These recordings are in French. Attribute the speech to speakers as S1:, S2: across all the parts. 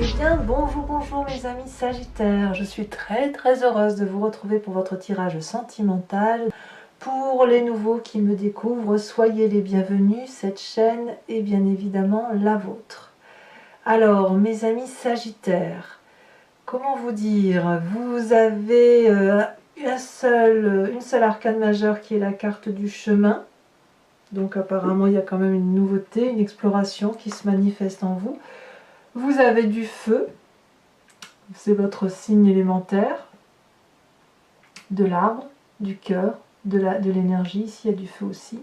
S1: Eh bien, bonjour mes amis Sagittaires, je suis très heureuse de vous retrouver pour votre tirage sentimental. Pour les nouveaux qui me découvrent, soyez les bienvenus, cette chaîne est bien évidemment la vôtre. Alors, mes amis Sagittaires, comment vous dire, vous avez une seule arcane majeure qui est la carte du chemin. Donc apparemment, il y a quand même une nouveauté, une exploration qui se manifeste en vous. Vous avez du feu, c'est votre signe élémentaire, de l'arbre, du cœur, de l'énergie, ici il y a du feu aussi,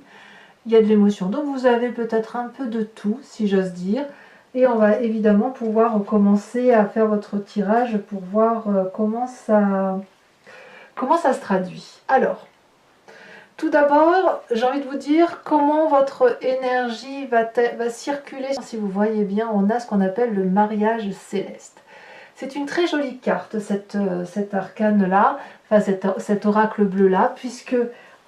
S1: il y a de l'émotion. Donc vous avez peut-être un peu de tout, si j'ose dire, et on va évidemment pouvoir commencer à faire votre tirage pour voir comment ça se traduit. Alors, tout d'abord, j'ai envie de vous dire comment votre énergie va circuler. Si vous voyez bien, on a ce qu'on appelle le mariage céleste. C'est une très jolie carte, cet arcane-là, enfin cet oracle bleu-là, puisque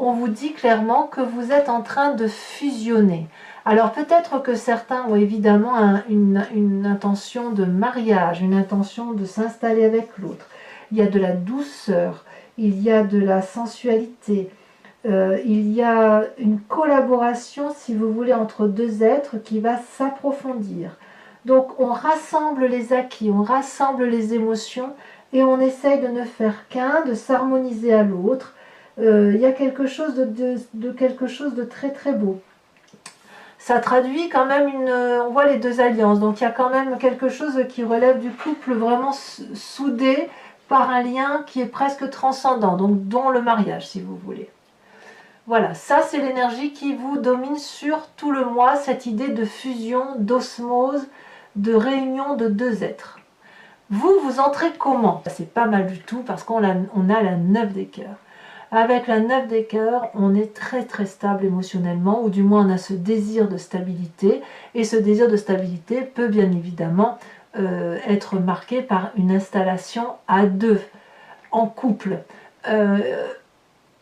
S1: on vous dit clairement que vous êtes en train de fusionner. Alors peut-être que certains ont évidemment une intention de mariage, une intention de s'installer avec l'autre. Il y a de la douceur, il y a de la sensualité, il y a une collaboration, si vous voulez, entre deux êtres qui va s'approfondir. Donc on rassemble les acquis, on rassemble les émotions et on essaye de ne faire qu'un, de s'harmoniser à l'autre. Il y a quelque chose de très beau. Ça traduit quand même on voit les deux alliances, donc il y a quand même quelque chose qui relève du couple vraiment soudé par un lien qui est presque transcendant, donc dont le mariage si vous voulez. Voilà, ça c'est l'énergie qui vous domine sur tout le mois, cette idée de fusion, d'osmose, de réunion de deux êtres. Vous entrez comment? C'est pas mal du tout parce qu'on a la 9 des cœurs. Avec la 9 des cœurs, on est très stable émotionnellement, ou du moins on a ce désir de stabilité, et ce désir de stabilité peut bien évidemment être marqué par une installation à deux, en couple.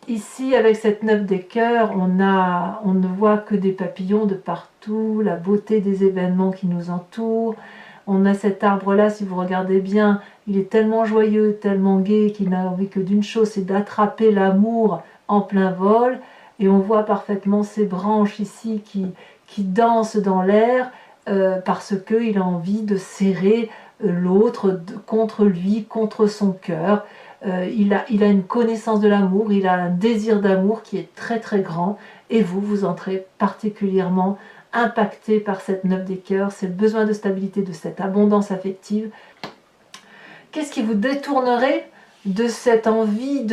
S1: Ici, avec cette 9 des cœurs, on ne voit que des papillons de partout, la beauté des événements qui nous entourent. On a cet arbre-là, si vous regardez bien, il est tellement joyeux, tellement gai, qu'il n'a envie que d'une chose, c'est d'attraper l'amour en plein vol. Et on voit parfaitement ces branches ici qui dansent dans l'air parce qu'il a envie de serrer l'autre contre lui, contre son cœur. Il a une connaissance de l'amour, il a un désir d'amour qui est très grand, et vous entrez particulièrement impacté par cette 9 des cœurs, c'est le besoin de stabilité, de cette abondance affective. Qu'est-ce qui vous détournerait de cette envie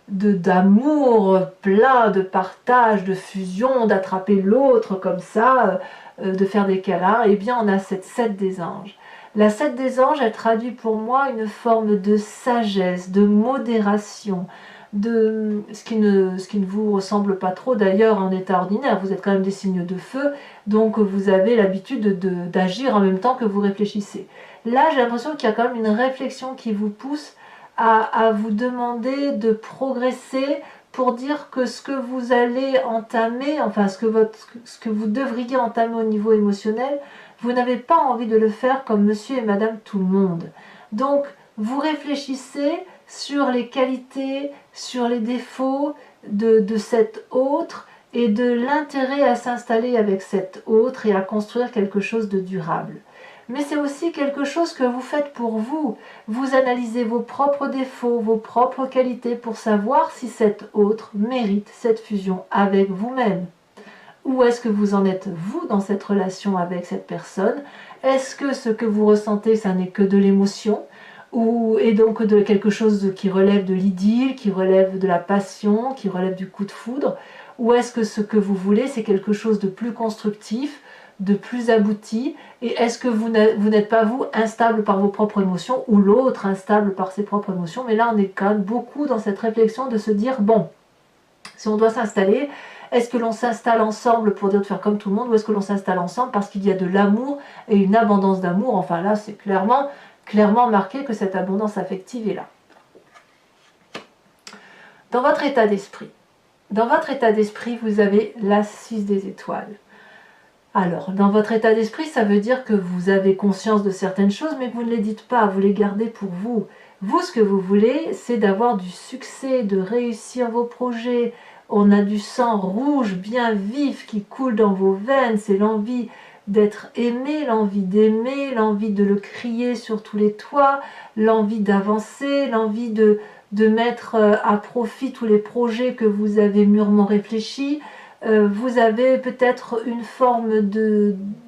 S1: d'amour plein, de partage, de fusion, d'attraper l'autre comme ça, de faire des câlins? Eh bien, on a cette 7 des anges. La 7 des anges, elle traduit pour moi une forme de sagesse, de modération, de ce qui ne vous ressemble pas trop d'ailleurs en état ordinaire. Vous êtes quand même des signes de feu, donc vous avez l'habitude d'agir en même temps que vous réfléchissez. Là, j'ai l'impression qu'il y a quand même une réflexion qui vous pousse à vous demander de progresser pour dire que ce que vous allez entamer, enfin ce que vous devriez entamer au niveau émotionnel, vous n'avez pas envie de le faire comme monsieur et madame tout le monde. Donc, vous réfléchissez sur les qualités, sur les défauts de cet autre et de l'intérêt à s'installer avec cet autre et à construire quelque chose de durable. Mais c'est aussi quelque chose que vous faites pour vous. Vous analysez vos propres défauts, vos propres qualités pour savoir si cet autre mérite cette fusion avec vous-même. Où est-ce que vous en êtes, vous, dans cette relation avec cette personne? Est-ce que ce que vous ressentez, ça n'est que de l'émotion? Et donc de quelque chose qui relève de l'idylle, qui relève de la passion, qui relève du coup de foudre? Ou est-ce que ce que vous voulez, c'est quelque chose de plus constructif, de plus abouti? Et est-ce que vous n'êtes pas, vous, instable par vos propres émotions, ou l'autre instable par ses propres émotions? Mais là, on est quand même beaucoup dans cette réflexion de se dire, bon, si on doit s'installer, est-ce que l'on s'installe ensemble pour dire de faire comme tout le monde, ou est-ce que l'on s'installe ensemble parce qu'il y a de l'amour et une abondance d'amour? Enfin là, c'est clairement marqué que cette abondance affective est là. Dans votre état d'esprit, vous avez la 6 des étoiles. Alors, dans votre état d'esprit, ça veut dire que vous avez conscience de certaines choses, mais que vous ne les dites pas, vous les gardez pour vous. Vous, ce que vous voulez, c'est d'avoir du succès, de réussir vos projets. On a du sang rouge bien vif qui coule dans vos veines, c'est l'envie d'être aimé, l'envie d'aimer, l'envie de le crier sur tous les toits, l'envie d'avancer, l'envie de mettre à profit tous les projets que vous avez mûrement réfléchis. Vous avez peut-être une forme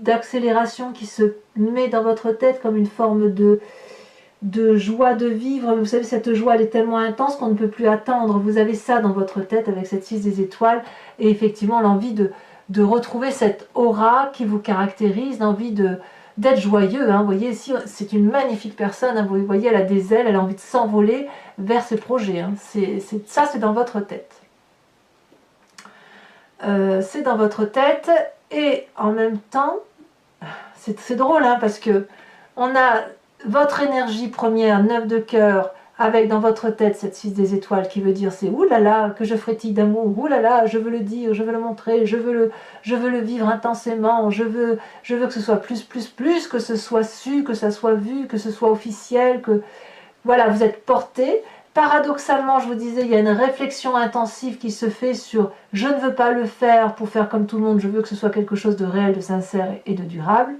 S1: d'accélération qui se met dans votre tête comme une forme de joie de vivre. Vous savez, cette joie, elle est tellement intense qu'on ne peut plus attendre. Vous avez ça dans votre tête avec cette 6 des étoiles et effectivement l'envie de retrouver cette aura qui vous caractérise, l'envie d'être joyeux. Vous voyez, ici, c'est une magnifique personne. Vous voyez, elle a des ailes, elle a envie de s'envoler vers ses projets. Ça, c'est dans votre tête. C'est dans votre tête et en même temps, c'est drôle parce que on a votre énergie première, 9 de cœur, avec dans votre tête cette 6 des étoiles qui veut dire c'est oulala que je frétille d'amour, oulala je veux le dire, je veux le montrer, je veux le vivre intensément, je veux que ce soit plus, que ce soit su, que ça soit vu, que ce soit officiel, que voilà, vous êtes porté. Paradoxalement, je vous disais, il y a une réflexion intensive qui se fait sur « je ne veux pas le faire pour faire comme tout le monde, je veux que ce soit quelque chose de réel, de sincère et de durable ».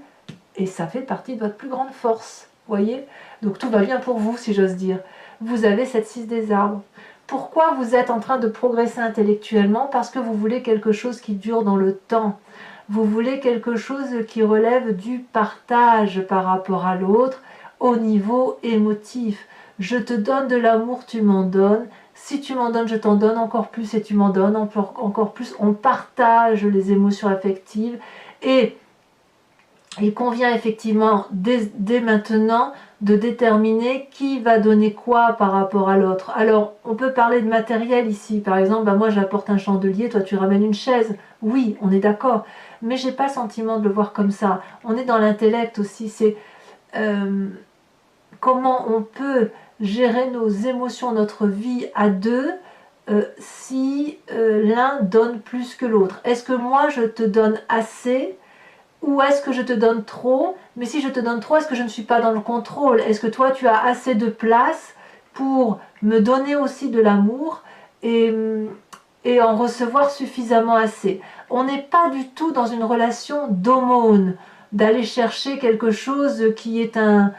S1: Et ça fait partie de votre plus grande force, voyez. Donc tout va bien pour vous, si j'ose dire. Vous avez cette 6 des arbres. Pourquoi vous êtes en train de progresser intellectuellement? Parce que vous voulez quelque chose qui dure dans le temps. Vous voulez quelque chose qui relève du partage par rapport à l'autre au niveau émotif. Je te donne de l'amour, tu m'en donnes. Si tu m'en donnes, je t'en donne encore plus et tu m'en donnes encore plus. On partage les émotions affectives et il convient effectivement dès maintenant de déterminer qui va donner quoi par rapport à l'autre. Alors, on peut parler de matériel ici. Par exemple, moi j'apporte un chandelier, toi tu ramènes une chaise. Oui, on est d'accord. Mais j'ai pas le sentiment de le voir comme ça. On est dans l'intellect aussi. C'est comment on peut gérer nos émotions, notre vie à deux, si l'un donne plus que l'autre. Est-ce que moi je te donne assez ou est-ce que je te donne trop? Mais si je te donne trop, est-ce que je ne suis pas dans le contrôle? Est-ce que toi tu as assez de place pour me donner aussi de l'amour et en recevoir suffisamment assez? On n'est pas du tout dans une relation d'aumône, d'aller chercher quelque chose qui est un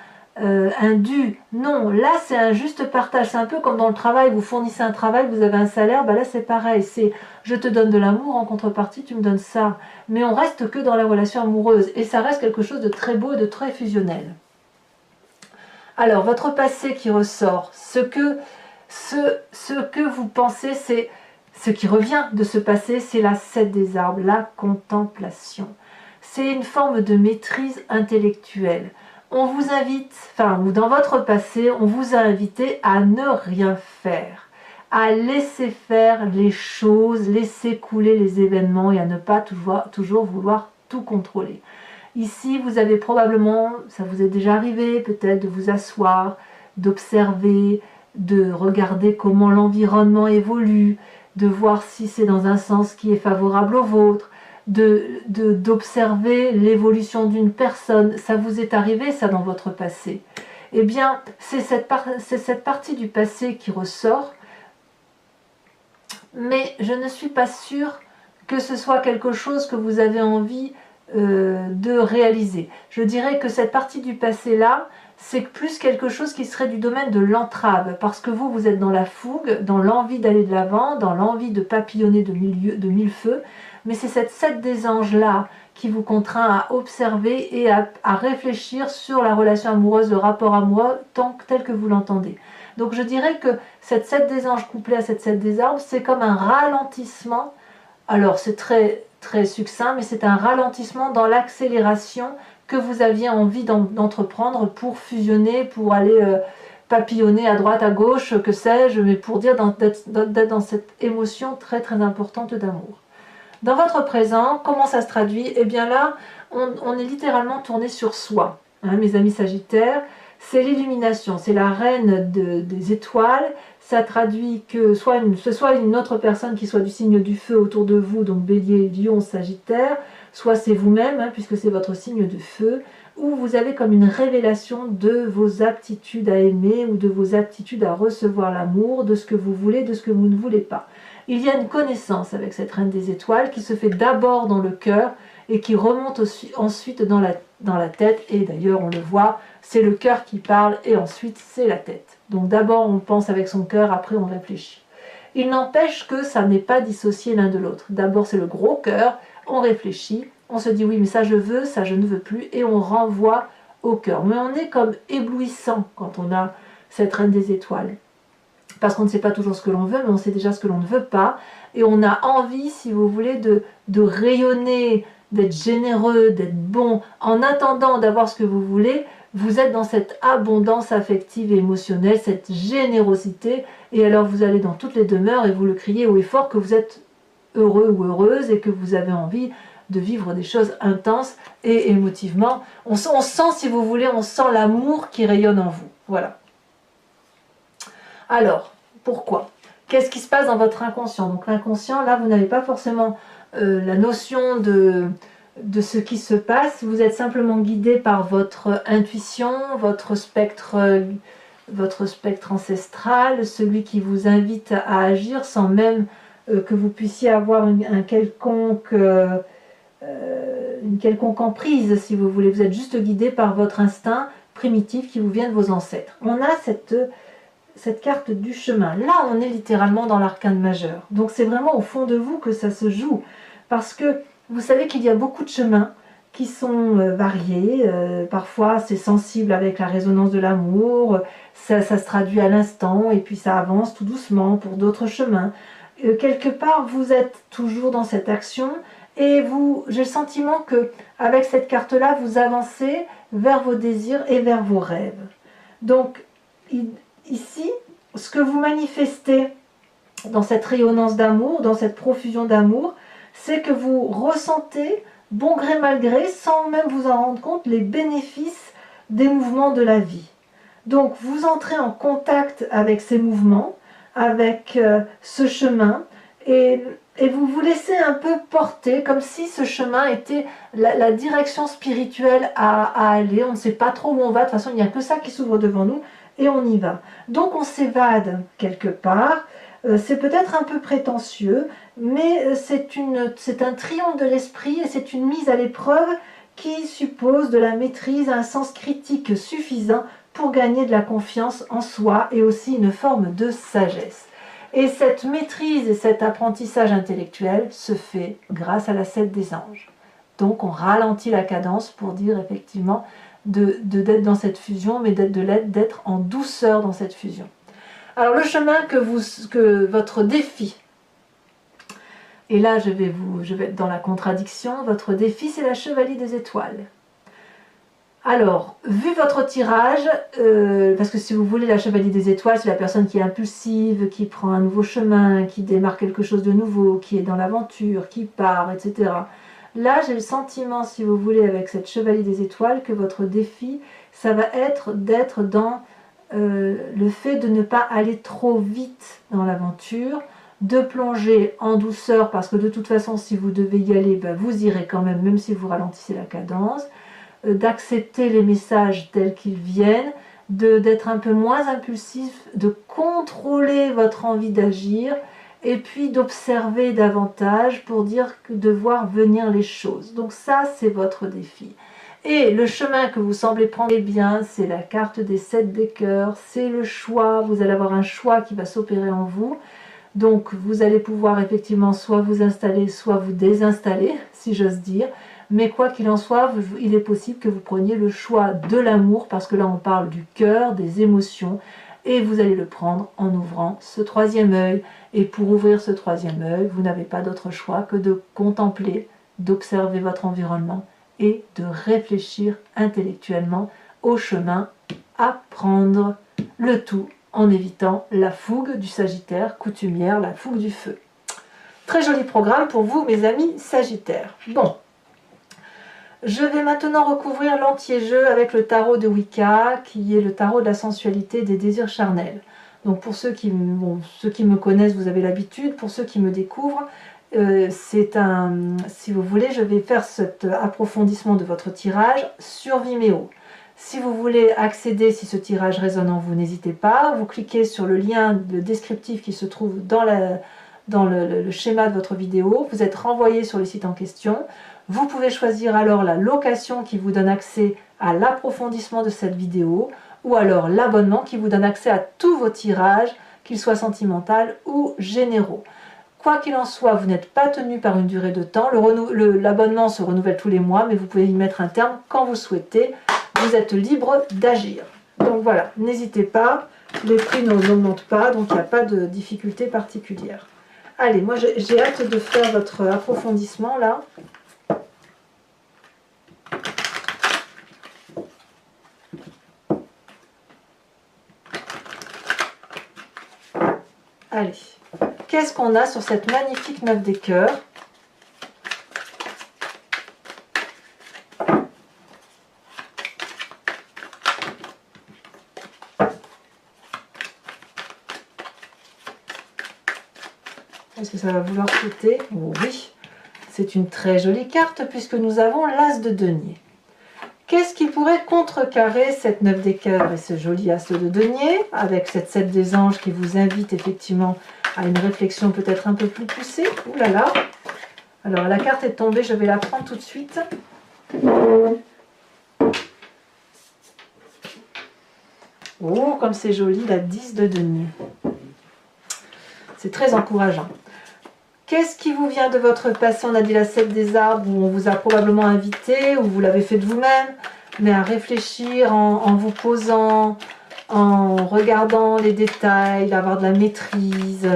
S1: dû. Non, là c'est un juste partage. C'est un peu comme dans le travail, vous fournissez un travail, vous avez un salaire, là c'est pareil, c'est je te donne de l'amour, en contrepartie tu me donnes ça. Mais on reste que dans la relation amoureuse et ça reste quelque chose de très beau et de très fusionnel. Alors votre passé qui ressort, ce que vous pensez, c'est ce qui revient de ce passé, c'est la 7 des arbres, la contemplation. C'est une forme de maîtrise intellectuelle. On vous invite, ou dans votre passé, on vous a invité à ne rien faire, à laisser faire les choses, laisser couler les événements et à ne pas toujours vouloir tout contrôler. Ici, vous avez probablement, ça vous est déjà arrivé peut-être de vous asseoir, d'observer, de regarder comment l'environnement évolue, de voir si c'est dans un sens qui est favorable au vôtre, d'observer l'évolution d'une personne. Ça vous est arrivé ça dans votre passé? Eh bien, c'est cette partie du passé qui ressort, mais je ne suis pas sûre que ce soit quelque chose que vous avez envie de réaliser. Je dirais que cette partie du passé là, c'est plus quelque chose qui serait du domaine de l'entrave, parce que vous êtes dans la fougue, dans l'envie d'aller de l'avant, dans l'envie de papillonner de mille feux, mais c'est cette 7 des anges là qui vous contraint à observer et à réfléchir sur la relation amoureuse, le rapport amoureux tel que vous l'entendez. Donc je dirais que cette 7 des anges couplée à cette 7 des arbres, c'est comme un ralentissement. Alors c'est très très succinct, mais c'est un ralentissement dans l'accélération que vous aviez envie d'entreprendre pour fusionner, pour aller papillonner à droite, à gauche, que sais-je, mais pour dire d'être dans cette émotion très très importante d'amour. Dans votre présent, comment ça se traduit? Eh bien là, on est littéralement tourné sur soi. Mes amis sagittaires, c'est l'illumination, c'est la reine des étoiles. Ça traduit que ce soit une autre personne qui soit du signe du feu autour de vous, donc bélier, lion, sagittaire, soit c'est vous-même, hein, puisque c'est votre signe de feu, ou vous avez comme une révélation de vos aptitudes à aimer ou de vos aptitudes à recevoir l'amour, de ce que vous voulez, de ce que vous ne voulez pas. Il y a une connaissance avec cette reine des étoiles qui se fait d'abord dans le cœur et qui remonte ensuite dans la tête, et d'ailleurs on le voit, c'est le cœur qui parle et ensuite c'est la tête. Donc d'abord on pense avec son cœur, après on réfléchit. Il n'empêche que ça n'est pas dissocié l'un de l'autre. D'abord c'est le gros cœur, on réfléchit, on se dit oui mais ça je veux, ça je ne veux plus, et on renvoie au cœur. Mais on est comme éblouissant quand on a cette reine des étoiles. Parce qu'on ne sait pas toujours ce que l'on veut, mais on sait déjà ce que l'on ne veut pas. Et on a envie, si vous voulez, de rayonner, d'être généreux, d'être bon. En attendant d'avoir ce que vous voulez, vous êtes dans cette abondance affective et émotionnelle, cette générosité. Et alors vous allez dans toutes les demeures et vous le criez haut et fort que vous êtes heureux ou heureuse et que vous avez envie de vivre des choses intenses et émotivement. On sent, si vous voulez, on sent l'amour qui rayonne en vous. Voilà. Alors, pourquoi? Qu'est-ce qui se passe dans votre inconscient? Donc l'inconscient, là, vous n'avez pas forcément la notion de ce qui se passe. Vous êtes simplement guidé par votre intuition, votre spectre ancestral, celui qui vous invite à agir sans même que vous puissiez avoir une quelconque emprise, si vous voulez. Vous êtes juste guidé par votre instinct primitif qui vous vient de vos ancêtres. On a cette carte du chemin. Là, on est littéralement dans l'arcane majeur. Donc c'est vraiment au fond de vous que ça se joue. Parce que vous savez qu'il y a beaucoup de chemins qui sont variés. Parfois, c'est sensible avec la résonance de l'amour. Ça se traduit à l'instant et puis ça avance tout doucement pour d'autres chemins. Quelque part, vous êtes toujours dans cette action et j'ai le sentiment que avec cette carte-là, vous avancez vers vos désirs et vers vos rêves. Donc, ici, ce que vous manifestez dans cette rayonnance d'amour, dans cette profusion d'amour, c'est que vous ressentez, bon gré mal gré, sans même vous en rendre compte, les bénéfices des mouvements de la vie. Donc vous entrez en contact avec ces mouvements, avec ce chemin, et vous vous laissez un peu porter, comme si ce chemin était la direction spirituelle à aller. On ne sait pas trop où on va, de toute façon il n'y a que ça qui s'ouvre devant nous, et on y va. Donc on s'évade quelque part, c'est peut-être un peu prétentieux, mais c'est un triomphe de l'esprit et c'est une mise à l'épreuve qui suppose de la maîtrise, un sens critique suffisant pour gagner de la confiance en soi et aussi une forme de sagesse. Et cette maîtrise et cet apprentissage intellectuel se fait grâce à la 7 des anges. Donc on ralentit la cadence pour dire effectivement d'être dans cette fusion, mais d'être en douceur dans cette fusion. Alors le chemin que votre défi, et là je vais être dans la contradiction, votre défi c'est la chevalier des étoiles. Alors, vu votre tirage, parce que si vous voulez la chevalier des étoiles, c'est la personne qui est impulsive, qui prend un nouveau chemin, qui démarre quelque chose de nouveau, qui est dans l'aventure, qui part, etc. Là, j'ai le sentiment, si vous voulez, avec cette chevalier des étoiles, que votre défi, ça va être d'être dans le fait de ne pas aller trop vite dans l'aventure, de plonger en douceur, parce que de toute façon, si vous devez y aller, ben, vous irez quand même si vous ralentissez la cadence, d'accepter les messages tels qu'ils viennent, d'être un peu moins impulsif, de contrôler votre envie d'agir, et puis d'observer davantage pour de voir venir les choses. Donc ça, c'est votre défi. Et le chemin que vous semblez prendre, eh bien, c'est la carte des 7 des cœurs, c'est le choix, vous allez avoir un choix qui va s'opérer en vous. Donc vous allez pouvoir effectivement soit vous installer, soit vous désinstaller, si j'ose dire. Mais quoi qu'il en soit, il est possible que vous preniez le choix de l'amour, parce que là on parle du cœur, des émotions, et vous allez le prendre en ouvrant ce 3e œil. Et pour ouvrir ce 3e œil, vous n'avez pas d'autre choix que de contempler, d'observer votre environnement et de réfléchir intellectuellement au chemin à prendre, le tout en évitant la fougue du Sagittaire coutumière, la fougue du feu. Très joli programme pour vous, mes amis Sagittaires. Bon, je vais maintenant recouvrir l'anti-jeu avec le tarot de Wicca, qui est le tarot de la sensualité des désirs charnels. Donc pour ceux qui me connaissent, vous avez l'habitude. Pour ceux qui me découvrent, si vous voulez, je vais faire cet approfondissement de votre tirage sur Vimeo. Si vous voulez accéder, si ce tirage résonne en vous, n'hésitez pas. Vous cliquez sur le lien descriptif qui se trouve dans le schéma de votre vidéo. Vous êtes renvoyé sur le site en question. Vous pouvez choisir alors la location qui vous donne accès à l'approfondissement de cette vidéo ou alors l'abonnement qui vous donne accès à tous vos tirages, qu'ils soient sentimentaux ou généraux. Quoi qu'il en soit, vous n'êtes pas tenu par une durée de temps. L'abonnement se renouvelle tous les mois, mais vous pouvez y mettre un terme quand vous souhaitez. Vous êtes libre d'agir. Donc voilà, n'hésitez pas, les prix n'augmentent pas, donc il n'y a pas de difficulté particulière. Allez, moi j'ai hâte de faire votre approfondissement là. Allez, qu'est-ce qu'on a sur cette magnifique 9 des cœurs? Est-ce que ça va vouloir sauter? Oui, c'est une très jolie carte puisque nous avons l'As de denier. Qu'est-ce qui pourrait contrecarrer cette 9 des cœurs et ce joli As de denier avec cette 7 des anges qui vous invite effectivement à une réflexion peut-être un peu plus poussée? Ouh là là! Alors la carte est tombée, je vais la prendre tout de suite. Oh, comme c'est joli, la 10 de denier. C'est très encourageant. Qu'est-ce qui vous vient de votre passé? On a dit la 7 des arbres, où on vous a probablement invité, ou vous l'avez fait de vous-même, mais à réfléchir en vous posant, en regardant les détails, d'avoir de la maîtrise,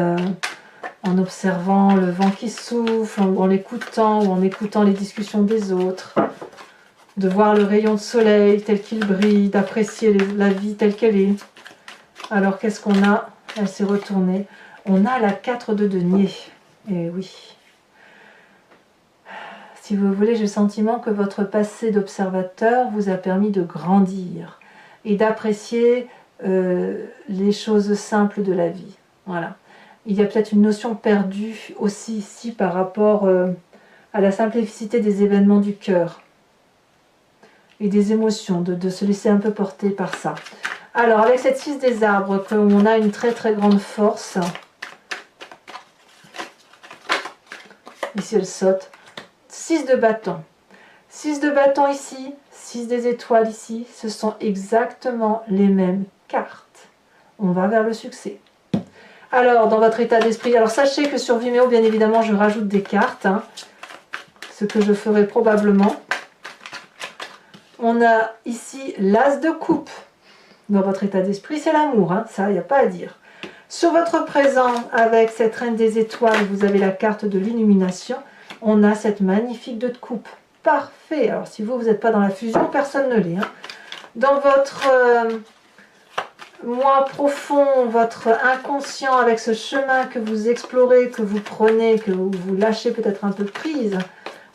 S1: en observant le vent qui souffle, en l'écoutant, ou en écoutant les discussions des autres, de voir le rayon de soleil tel qu'il brille, d'apprécier la vie telle qu'elle est. Alors qu'est-ce qu'on a? Elle s'est retournée. On a la 4 de denier. Et oui. Si vous voulez, j'ai le sentiment que votre passé d'observateur vous a permis de grandir et d'apprécier les choses simples de la vie. Voilà. Il y a peut-être une notion perdue aussi ici par rapport à la simplicité des événements du cœur et des émotions, de se laisser un peu porter par ça. Alors, avec cette 6 des arbres, on a une très très grande force. Ici, elle saute. 6 de bâton. 6 de bâton ici, 6 des étoiles ici. Ce sont exactement les mêmes cartes. On va vers le succès. Alors, dans votre état d'esprit, alors sachez que sur Vimeo, bien évidemment, je rajoute des cartes. Ce que je ferai probablement. On a ici l'As de coupe. Dans votre état d'esprit, c'est l'amour. Ça, il n'y a pas à dire. Sur votre présent, avec cette reine des étoiles, vous avez la carte de l'illumination. On a cette magnifique 2 de coupe. Parfait. Alors, si vous n'êtes pas dans la fusion, personne ne l'est. Dans votre moi profond, votre inconscient, avec ce chemin que vous explorez, que vous prenez, que vous lâchez peut-être un peu prise,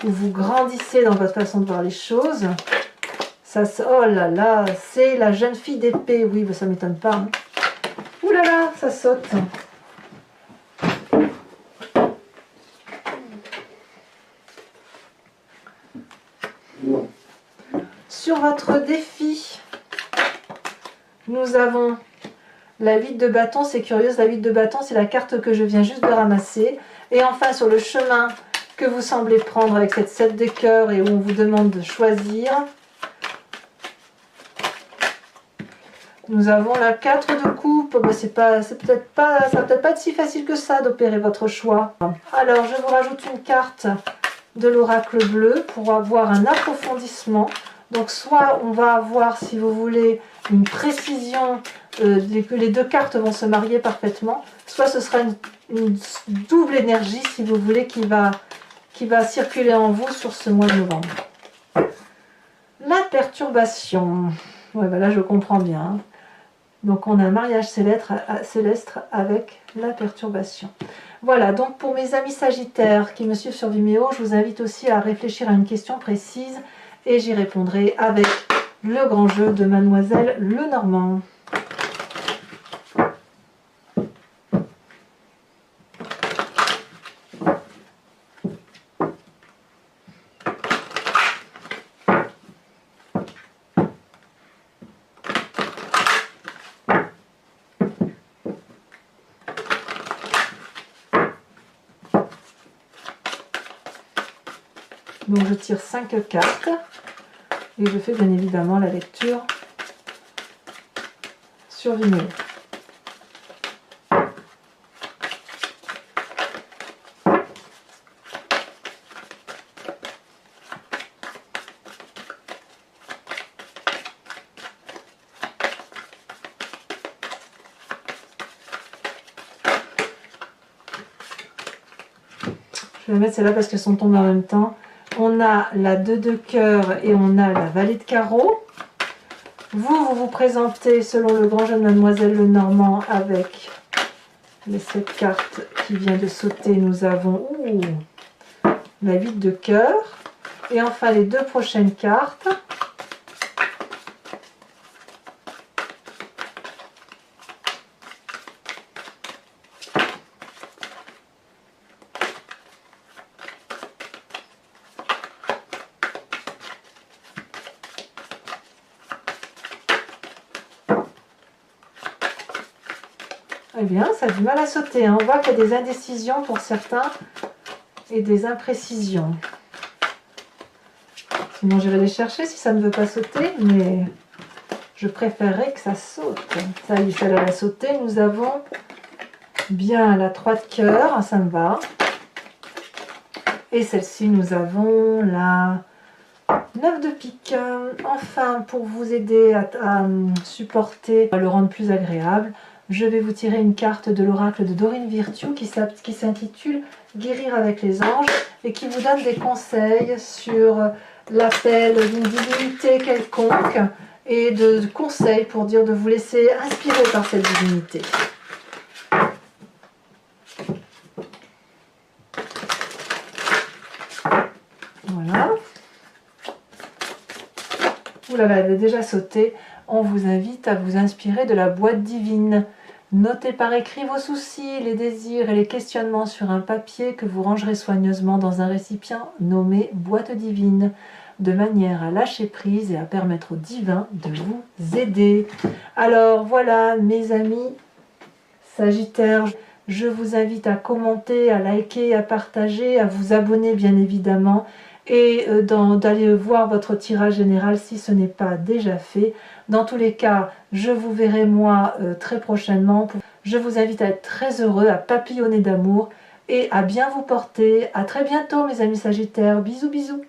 S1: où vous grandissez dans votre façon de voir les choses. Ça, oh là là, c'est la jeune fille d'épée. Oui, ça ne m'étonne pas. Ouh là là, ça saute. Sur votre défi, nous avons la 8 de bâton. C'est curieux, la 8 de bâton, c'est la carte que je viens juste de ramasser. Et enfin, sur le chemin que vous semblez prendre avec cette 7 de cœur et où on vous demande de choisir, nous avons la 4 de coupe. Ça va peut-être pas être si facile que ça d'opérer votre choix. Alors, je vous rajoute une carte de l'oracle bleu pour avoir un approfondissement. Donc, soit on va avoir, si vous voulez, une précision, que les 2 cartes vont se marier parfaitement, soit ce sera une double énergie, si vous voulez, qui va circuler en vous sur ce mois de novembre. La perturbation. Ouais, là, je comprends bien. Donc, on a un mariage céleste avec la perturbation. Voilà, donc pour mes amis sagittaires qui me suivent sur Vimeo, je vous invite aussi à réfléchir à une question précise et j'y répondrai avec le grand jeu de Mademoiselle Lenormand. Donc je tire 5 cartes et je fais bien évidemment la lecture sur vinyle. Je vais mettre celle-là parce qu'elles sont tombées en même temps. On a la 2 de cœur et on a la valet de carreau. Vous vous présentez selon le grand jeune Mademoiselle Lenormand avec les 7 cartes qui vient de sauter. Nous avons la 8 de cœur. Et enfin les 2 prochaines cartes. Eh bien, ça a du mal à sauter. On voit qu'il y a des indécisions pour certains et des imprécisions. Sinon, j'irai les chercher si ça ne veut pas sauter, mais je préférerais que ça saute. Ça y est, celle-là a sauté. Nous avons bien la 3 de cœur, ça me va. Et celle-ci, nous avons la 9 de pique. Enfin, pour vous aider à supporter, à le rendre plus agréable, je vais vous tirer une carte de l'oracle de Dorine Virtue qui s'intitule « Guérir avec les anges » et qui vous donne des conseils sur l'appel d'une divinité quelconque et de conseils pour dire de vous laisser inspirer par cette divinité. Voilà. Ouh là là, elle a déjà sauté. On vous invite à vous inspirer de la boîte divine. Notez par écrit vos soucis, les désirs et les questionnements sur un papier que vous rangerez soigneusement dans un récipient nommé boîte divine, de manière à lâcher prise et à permettre au divin de vous aider. Alors voilà mes amis Sagittaires, je vous invite à commenter, à liker, à partager, à vous abonner bien évidemment et d'aller voir votre tirage général si ce n'est pas déjà fait. Dans tous les cas, je vous verrai moi très prochainement. Je vous invite à être très heureux, à papillonner d'amour et à bien vous porter. À très bientôt mes amis Sagittaires. Bisous bisous.